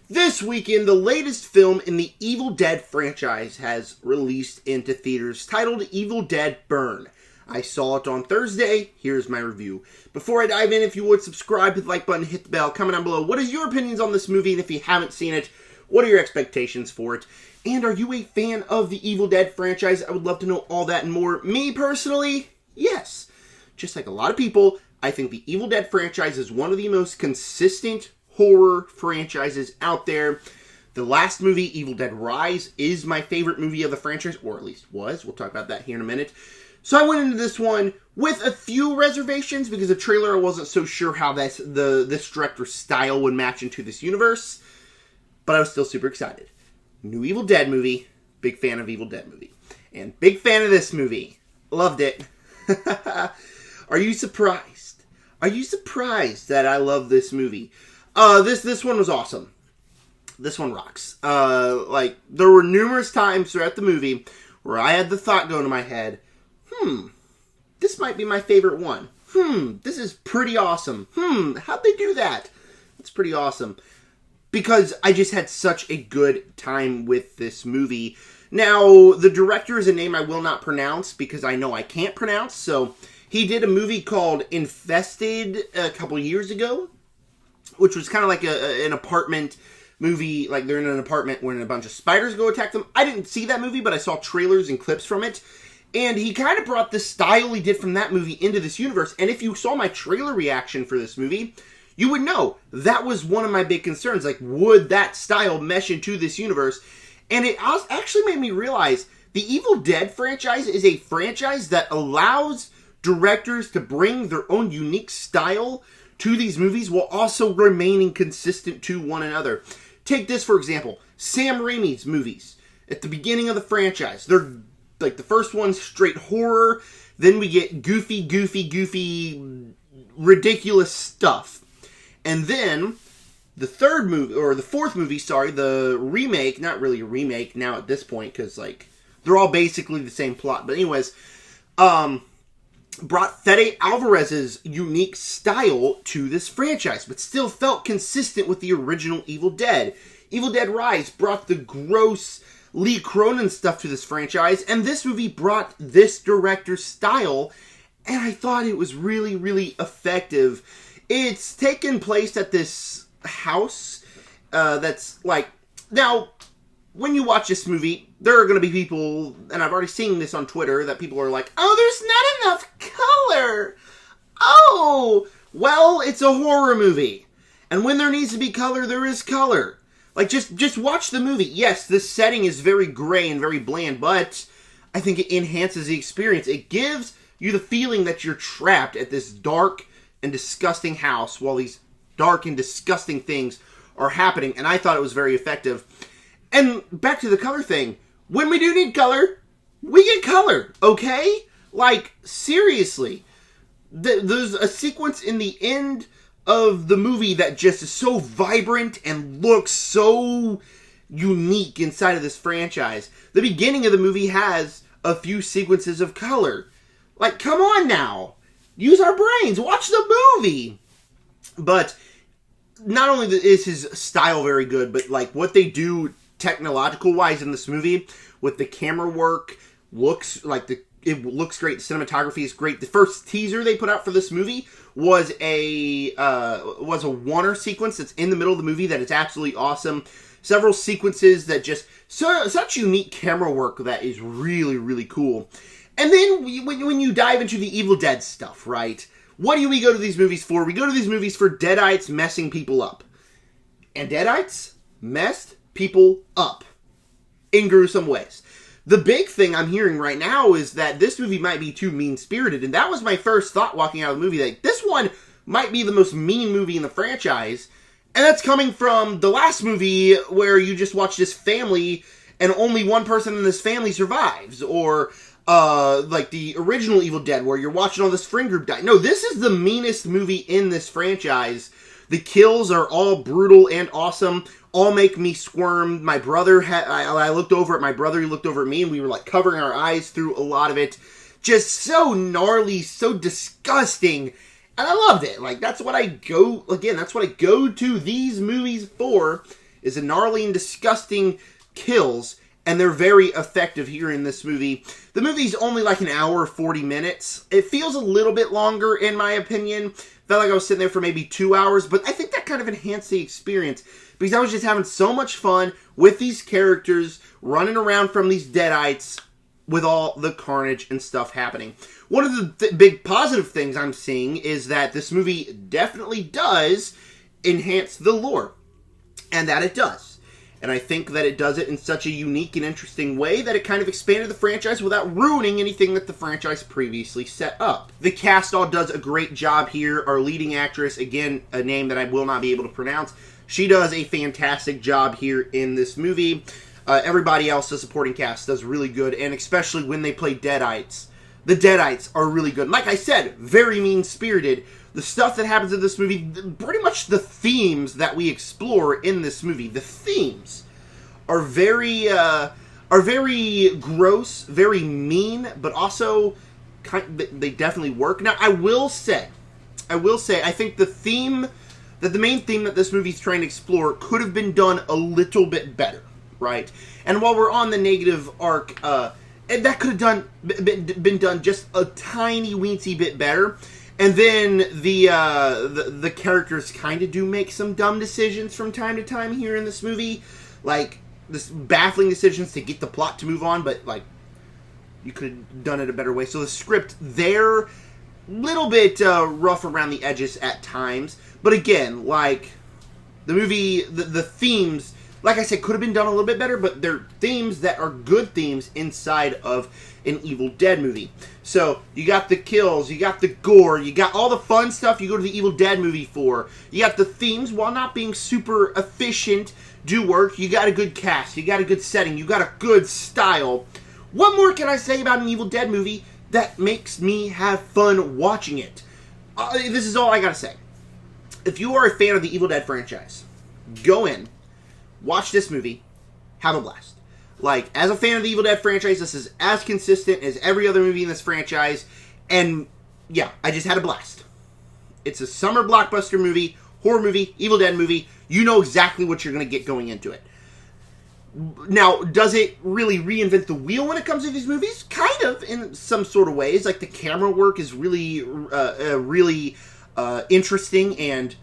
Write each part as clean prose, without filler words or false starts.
This weekend, the latest film in the Evil Dead franchise has released into theaters, titled Evil Dead Burn. I saw it on Thursday. Here's my review. Before I dive in, if you would, subscribe, hit the like button, hit the bell, comment down below. What is your opinions on this movie? And if you haven't seen it, what are your expectations for it? And are you a fan of the Evil Dead franchise? I would love to know all that and more. Me, personally, yes. Just like a lot of people, I think the Evil Dead franchise is one of the most consistent horror franchises out there. The last movie, Evil Dead Rise, is my favorite movie of the franchise, or at least was. We'll talk about that here in a minute. So I went into this one with a few reservations because the trailer I wasn't so sure how this director's style would match into this universe, but I was still super excited. New Evil Dead movie, big fan of Evil Dead movie, and big fan of this movie. Loved it. Are you surprised? Are you surprised that I love this movie? This one was awesome. This one rocks. There were numerous times throughout the movie where I had the thought go into my head, this might be my favorite one. This is pretty awesome. How'd they do that? It's pretty awesome. Because I just had such a good time with this movie. Now, the director is a name I will not pronounce because I know I can't pronounce. So, he did a movie called Infested a couple years ago, which was kind of like an apartment movie. Like, they're in an apartment when a bunch of spiders go attack them. I didn't see that movie, but I saw trailers and clips from it. And he kind of brought the style he did from that movie into this universe. And if you saw my trailer reaction for this movie, you would know that was one of my big concerns. Like, would that style mesh into this universe? And it actually made me realize the Evil Dead franchise is a franchise that allows directors to bring their own unique style to these movies while also remaining consistent to one another. Take this, for example. Sam Raimi's movies. At the beginning of the franchise, they're like the first one's straight horror. Then we get goofy, ridiculous stuff. And then the fourth movie, the remake, not really a remake now at this point, because like they're all basically the same plot. But anyways, brought Fede Alvarez's unique style to this franchise, but still felt consistent with the original Evil Dead. Evil Dead Rise brought the gross Lee Cronin stuff to this franchise, and this movie brought this director's style, and I thought it was really, really effective. It's taken place at this house that's like... Now, when you watch this movie, there are going to be people, and I've already seen this on Twitter, that people are like, oh, there's not enough color. Oh, well, it's a horror movie. And when there needs to be color, there is color. Like, just watch the movie. Yes, this setting is very gray and very bland, but I think it enhances the experience. It gives you the feeling that you're trapped at this dark and disgusting house while these dark and disgusting things are happening, and I thought it was very effective. And back to the color thing. When we do need color, we get color, okay? Like, seriously. There's a sequence in the end of the movie that just is so vibrant and looks so unique inside of this franchise. The beginning of the movie has a few sequences of color. Like, come on now. Use our brains. Watch the movie. But not only is his style very good, but like what they do technological wise in this movie with the camera work looks like it looks great. The cinematography is great. The first teaser they put out for this movie was a Warner sequence that's in the middle of the movie that is absolutely awesome. Several sequences that just such unique camera work that is really, really cool. And then when you dive into the Evil Dead stuff, right? What do we go to these movies for? We go to these movies for Deadites messing people up. And Deadites messed people up in gruesome ways. The big thing I'm hearing right now is that this movie might be too mean-spirited, and that was my first thought walking out of the movie. Like, this one might be the most mean movie in the franchise, and that's coming from the last movie where you just watch this family and only one person in this family survives, or like the original Evil Dead where you're watching all this friend group die. No, this is the meanest movie in this franchise. The kills are all brutal and awesome. All make me squirm. My brother I looked over at my brother, he looked over at me, and we were like covering our eyes through a lot of it. Just so gnarly, so disgusting. And I loved it. Like, that's what I go to these movies for, is the gnarly and disgusting kills, and they're very effective here in this movie. The movie's only like an hour, 40 minutes. It feels a little bit longer, in my opinion. Felt like I was sitting there for maybe 2 hours, but I think that kind of enhanced the experience, because I was just having so much fun with these characters, running around from these deadites, with all the carnage and stuff happening. One of the big positive things I'm seeing is that this movie definitely does enhance the lore. And that it does. And I think that it does it in such a unique and interesting way that it kind of expanded the franchise without ruining anything that the franchise previously set up. The cast all does a great job here. Our leading actress, again, a name that I will not be able to pronounce, she does a fantastic job here in this movie. Everybody else, the supporting cast, does really good, and especially when they play Deadites. The Deadites are really good. Like I said, very mean-spirited. The stuff that happens in this movie, pretty much the themes that we explore in this movie, the themes are very gross, very mean, but also they definitely work. Now, I will say, I think the main theme that this movie's trying to explore could have been done a little bit better. Right, and while we're on the negative arc, that could have been done just a tiny weensy bit better. And then the characters kind of do make some dumb decisions from time to time here in this movie, like this baffling decisions to get the plot to move on. But like, you could have done it a better way. So the script there, little bit rough around the edges at times. But again, like the movie, the themes, like I said, could have been done a little bit better, but they're themes that are good themes inside of an Evil Dead movie. So, you got the kills, you got the gore, you got all the fun stuff you go to the Evil Dead movie for. You got the themes, while not being super efficient, do work. You got a good cast, you got a good setting, you got a good style. What more can I say about an Evil Dead movie that makes me have fun watching it? This is all I gotta say. If you are a fan of the Evil Dead franchise, go in, watch this movie, have a blast. Like, as a fan of the Evil Dead franchise, this is as consistent as every other movie in this franchise, and yeah, I just had a blast. It's a summer blockbuster movie, horror movie, Evil Dead movie. You know exactly what you're going to get going into it. Now, does it really reinvent the wheel when it comes to these movies? Kind of, in some sort of ways. Like, the camera work is really interesting and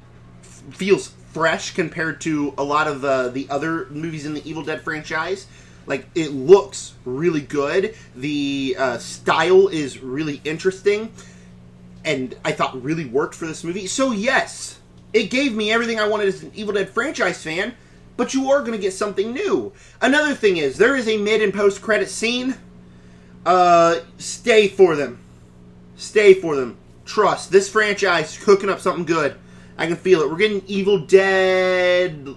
feels fresh compared to a lot of the other movies in the Evil Dead franchise. Like, it looks really good. The style is really interesting, and I thought really worked for this movie. So yes, it gave me everything I wanted as an Evil Dead franchise fan, but you are going to get something new. Another thing is, there is a mid and post-credit scene. Stay for them. Stay for them. Trust, this franchise is cooking up something good. I can feel it. We're getting Evil Dead...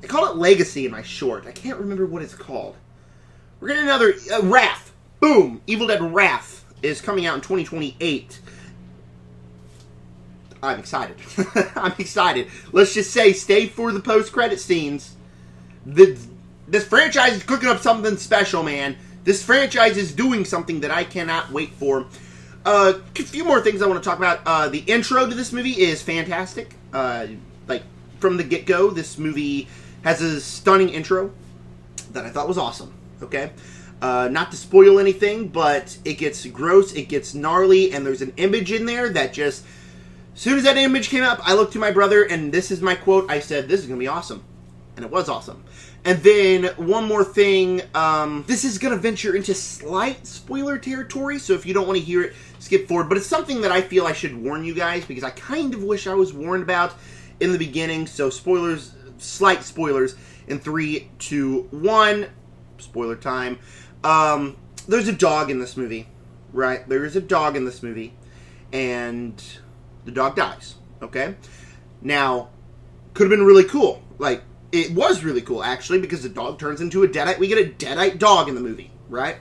I call it Legacy in my short. I can't remember what it's called. We're getting another... Wrath. Boom. Evil Dead Wrath is coming out in 2028. I'm excited. I'm excited. Let's just say, stay for the post-credit scenes. This franchise is cooking up something special, man. This franchise is doing something that I cannot wait for. A few more things I want to talk about. The intro to this movie is fantastic. Like, from the get-go, this movie has a stunning intro that I thought was awesome. Okay? Not to spoil anything, but it gets gross, it gets gnarly, and there's an image in there that just... As soon as that image came up, I looked to my brother, and this is my quote. I said, this is going to be awesome. And it was awesome. And then, one more thing. This is going to venture into slight spoiler territory, so if you don't want to hear it, skip forward. But it's something that I feel I should warn you guys, because I kind of wish I was warned about in the beginning. So, spoilers, slight spoilers, in 3, 2, 1. Spoiler time. There's a dog in this movie, right? There is a dog in this movie, and... the dog dies, okay? Now, could have been really cool. Like, it was really cool, actually, because the dog turns into a deadite. We get a deadite dog in the movie, right?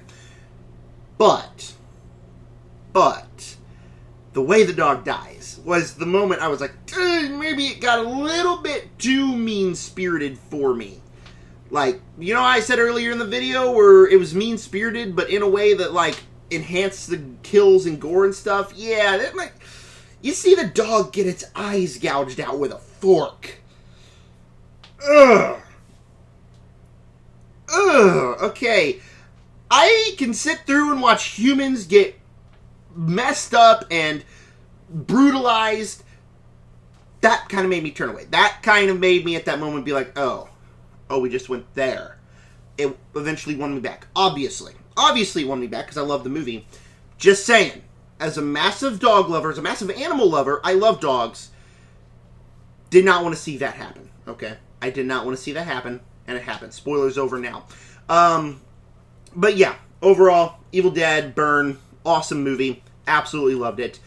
But, the way the dog dies was the moment I was like, maybe it got a little bit too mean-spirited for me. Like, you know how I said earlier in the video where it was mean-spirited, but in a way that, like, enhanced the kills and gore and stuff? Yeah, that might... You see the dog get its eyes gouged out with a fork. Ugh. Okay. I can sit through and watch humans get messed up and brutalized. That kind of made me turn away. That kind of made me at that moment be like, oh, we just went there. It eventually won me back. Obviously it won me back because I love the movie. Just saying, as a massive dog lover, as a massive animal lover, I love dogs. Did not want to see that happen, okay? I did not want to see that happen, and it happened. Spoilers over now. But yeah, overall, Evil Dead, Burn, awesome movie. Absolutely loved it.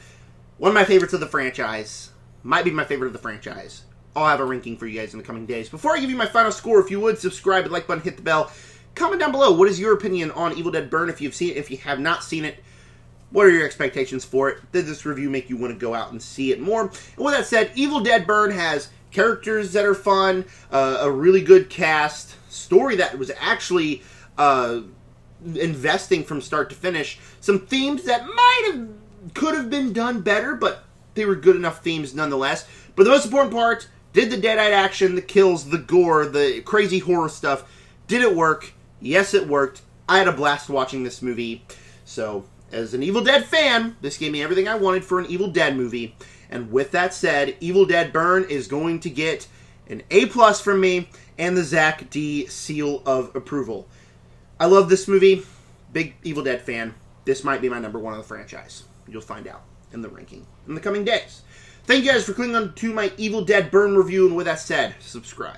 One of my favorites of the franchise. Might be my favorite of the franchise. I'll have a ranking for you guys in the coming days. Before I give you my final score, if you would, subscribe, like button, hit the bell. Comment down below, what is your opinion on Evil Dead Burn if you've seen it? If you have not seen it, what are your expectations for it? Did this review make you want to go out and see it more? And with that said, Evil Dead Burn has characters that are fun, a really good cast, story that was actually investing from start to finish, some themes that could have been done better, but they were good enough themes nonetheless. But the most important part, did the deadite action, the kills, the gore, the crazy horror stuff, did it work? Yes, it worked. I had a blast watching this movie. So, as an Evil Dead fan, this gave me everything I wanted for an Evil Dead movie. And with that said, Evil Dead Burn is going to get an A+ from me and the Zach D seal of approval. I love this movie. Big Evil Dead fan. This might be my number one of the franchise. You'll find out in the ranking in the coming days. Thank you guys for clicking on to my Evil Dead Burn review. And with that said, subscribe.